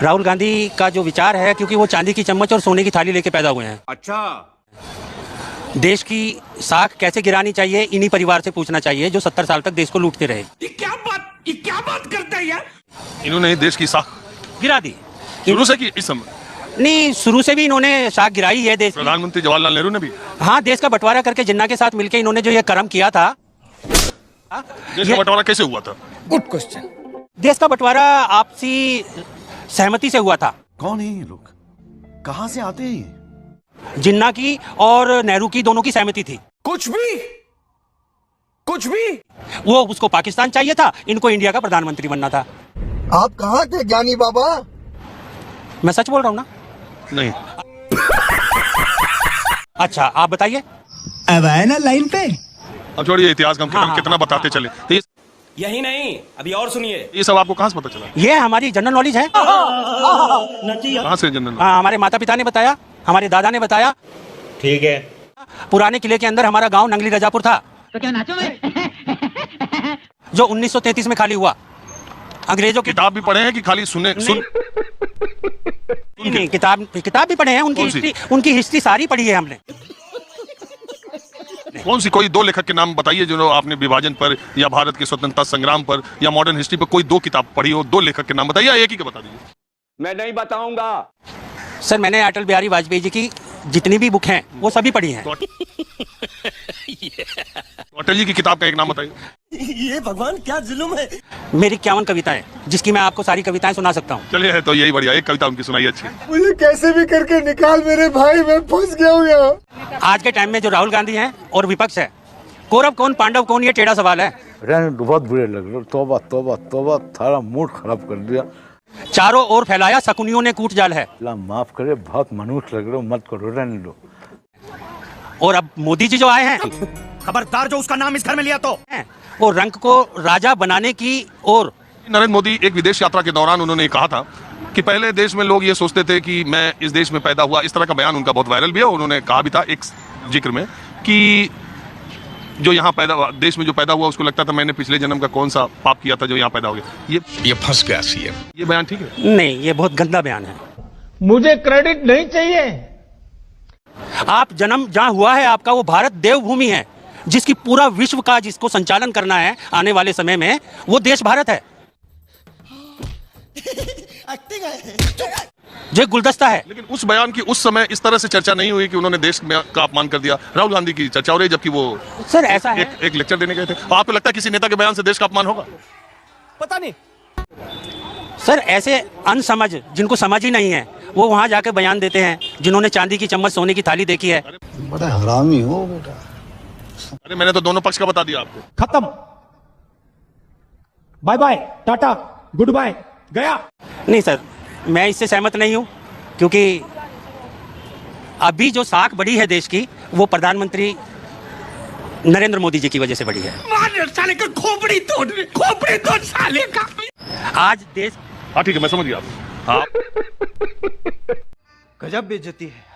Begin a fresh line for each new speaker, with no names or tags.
राहुल गांधी का जो विचार है, क्योंकि वो चांदी की चम्मच और सोने की थाली लेके पैदा हुए हैं।
अच्छा,
देश की साख कैसे गिरानी चाहिए इन्हीं परिवार से पूछना चाहिए जो 70 साल तक देश को लूटते रहे।
ये क्या बात करते हैं यार।
इन्होंने देश की साख
गिरा दी
शुरू से की इस समय
नहीं, शुरू से भी इन्होंने साख गिराई है देश की।
प्रधानमंत्री जवाहरलाल नेहरू ने भी
हाँ, देश का बंटवारा करके जिन्ना के साथ मिलकर इन्होंने जो ये कर्म किया था।
देश का बंटवारा कैसे हुआ था?
Good question.
देश का बंटवारा आपसी सहमति से हुआ था।
कौन है ये लोग, कहां से आते हैं ये?
जिन्ना की और नेहरू की दोनों की सहमति थी।
कुछ भी
वो उसको पाकिस्तान चाहिए था, इनको इंडिया का प्रधानमंत्री बनना था।
आप कहाँ थे ज्ञानी बाबा?
मैं सच बोल रहा हूँ ना?
नहीं।
अच्छा, आप बताइए।
अब आए ना लाइन पे।
अब छोड़िए इतिहास का, हम
हाँ,
कितना बताते चले। तो
यही नहीं, अभी और सुनिए।
ये सब आपको कहाँ से पता चला?
ये हमारी जनरल नॉलेज है।
कहाँ से जनरल?
हाँ, हमारे माता पिता ने बताया, हमारे दादा ने बताया।
ठीक है।
पुराने किले के अंदर हमारा गांव नंगली रजापुर था। तो क्या नाचो जो 1933 में खाली हुआ। अंग्रेजों की
किताब भी पढ़े हैं कि खाली सुने?
नहीं, किताब भी पढ़े हैं। उनकी हिस्ट्री सारी पढ़ी है हमने।
कौन सी कोई दो लेखक के नाम बताइए जो आपने विभाजन पर या भारत के स्वतंत्रता संग्राम पर या मॉडर्न हिस्ट्री पर कोई दो किताब पढ़ी हो। दो लेखक के नाम बताइए, एक ही के बता दीजिए।
मैं नहीं बताऊंगा।
सर, मैंने अटल बिहारी वाजपेयी जी की जितनी भी बुक हैं वो सभी पढ़ी हैं।
अटल जी की किताब का एक नाम बताइए।
ये भगवान क्या जुल्म है।
मेरी 51 कविताएं, जिसकी मैं आपको सारी कविताएं सुना सकता हूँ।
चलिए, है तो यही बढ़िया। एक कविता उनकी सुनाइए अच्छी।
मुझे कैसे भी करके निकाल मेरे भाई, मैं फंस गया हूँ यहाँ।
आज के टाइम में जो राहुल गांधी हैं और विपक्ष है, कौरव कौन पांडव कौन, ये टेढ़ा सवाल है।
बहुत बुरे लग रहे। तौबा तौबा तौबा, थारा मूड खराब कर दिया।
चारों ओर फैलाया शकुनियों ने कूट जाल है।
अल्लाह माफ करे, बहुत मनुष्य लग रहे हो, मत करो, रहने दो।
और अब मोदी जी जो आए हैं,
खबरदार जो उसका नाम इस घर में लिया तो।
वो रंग को राजा बनाने की ओर।
नरेंद्र मोदी एक विदेश यात्रा के दौरान उन्होंने कहा था कि पहले देश में लोग ये सोचते थे कि मैं इस देश में पैदा हुआ। इस तरह का बयान उनका बहुत वायरल भी है। उन्होंने कहा भी था एक जिक्र में कि जो यहाँ पैदा हुआ, देश में जो पैदा हुआ, उसको लगता था मैंने पिछले जन्म का कौन सा पाप किया था जो यहाँ पैदा हो गया।
ये फंस गया सीएम।
ये बयान ठीक है?
नहीं, ये बहुत गंदा बयान है।
मुझे क्रेडिट नहीं चाहिए।
आप जन्म जहां हुआ है आपका, वो भारत देवभूमि है, जिसकी पूरा विश्व का जिसको संचालन करना है आने वाले समय में, वो देश भारत है। जो गुलदस्ता है।
लेकिन उस बयान की उस समय इस तरह से चर्चा नहीं हुई कि उन्होंने देश में का अपमान कर दिया। राहुल गांधी की चर्चा हो रही, जबकि वो
सर ऐसा है,
एक लेक्चर देने गए थे। आपको लगता है किसी नेता के बयान से देश का अपमान होगा?
पता नहीं
सर, ऐसे अनसमझ जिनको समझ ही नहीं है, वो वहां जाकर बयान देते हैं, जिन्होंने चांदी की चम्मच सोने की थाली देखी है।
बड़ा हरामी हो बेटा।
अरे मैंने तो दोनों पक्ष का बता दिया आपको।
खत्म, bye bye, tata, good bye, गया।
नहीं सर, मैं इससे सहमत नहीं हूं, क्योंकि अभी जो साख बढ़ी है देश की, वो प्रधानमंत्री नरेंद्र मोदी जी की वजह से बढ़ी है।
साले का खोपड़ी तोड़ साले का।
आज देश।
हाँ ठीक है, मैं समझ गया आप।
गजब बेइज्जती है।